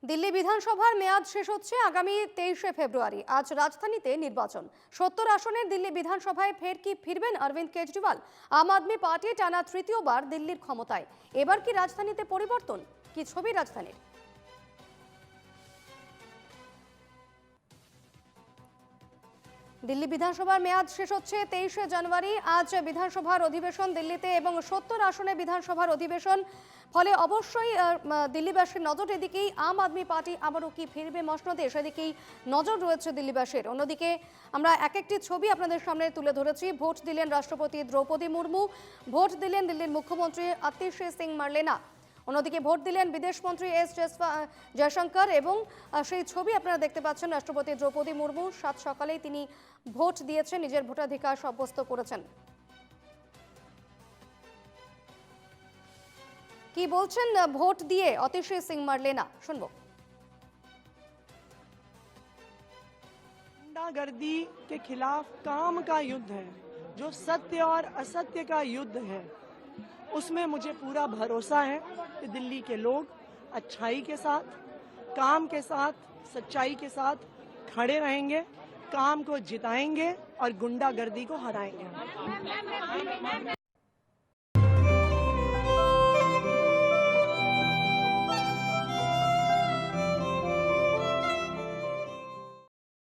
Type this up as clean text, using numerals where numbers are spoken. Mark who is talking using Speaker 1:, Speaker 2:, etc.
Speaker 1: দিল্লি বিধানসভার মেয়াদ শেষ হচ্ছে আগামী 23শে ফেব্রুয়ারি। আজ রাজধানীতে নির্বাচন। 70 আসনের দিল্লি বিধানসভায় ফের কি ফিরবেন অরবিন্দ কেজরিওয়াল? আম আদমি পার্টি টানা তৃতীয়বার দিল্লির ক্ষমতায়। এবার কি রাজধানীতে পরিবর্তন? কি ছবি রাজধানীর? দিল্লি বিধানসভার মেয়াদ শেষ হচ্ছে 23শে জানুয়ারি। আজ বিধানসভার অধিবেশন দিল্লিতে এবং 70 আসনে বিধানসভার অধিবেশন। ফলে অবশ্যই দিল্লিবাসীর নজর এদিকেই। আম আদমি পার্টি আবারও কি ফিরবে মসনদে, সেদিকেই নজর রয়েছে দিল্লিবাসীর। অন্যদিকে আমরা এক একটি ছবি আপনাদের সামনে তুলে ধরেছি। ভোট দিলেন রাষ্ট্রপতি দ্রৌপদী মুর্মু, ভোট দিলেন দিল্লির মুখ্যমন্ত্রী আতিশী সিং মার্লেনা, অন্যদিকে ভোট দিলেন বিদেশমন্ত্রী এস জয়শঙ্কর। এবং সেই ছবি আপনারা দেখতে পাচ্ছেন, রাষ্ট্রপতি দ্রৌপদী মুর্মু সাত সকালেই তিনি ভোট দিয়েছেন, নিজের ভোটাধিকার সাব্যস্ত করেছেন। কি বলছেন ভোট দিয়ে আতিশী সিং মার্লেনা, শুনবো।
Speaker 2: गुंडागर्दी के खिलाफ काम का युद्ध है, जो सत्य और असत्य का युद्ध है, उसमें मुझे पूरा भरोसा है कि दिल्ली के लोग अच्छाई के साथ, काम के साथ, सच्चाई के साथ खड़े रहेंगे, काम को जिताएंगे और गुंडागर्दी को हराएंगे।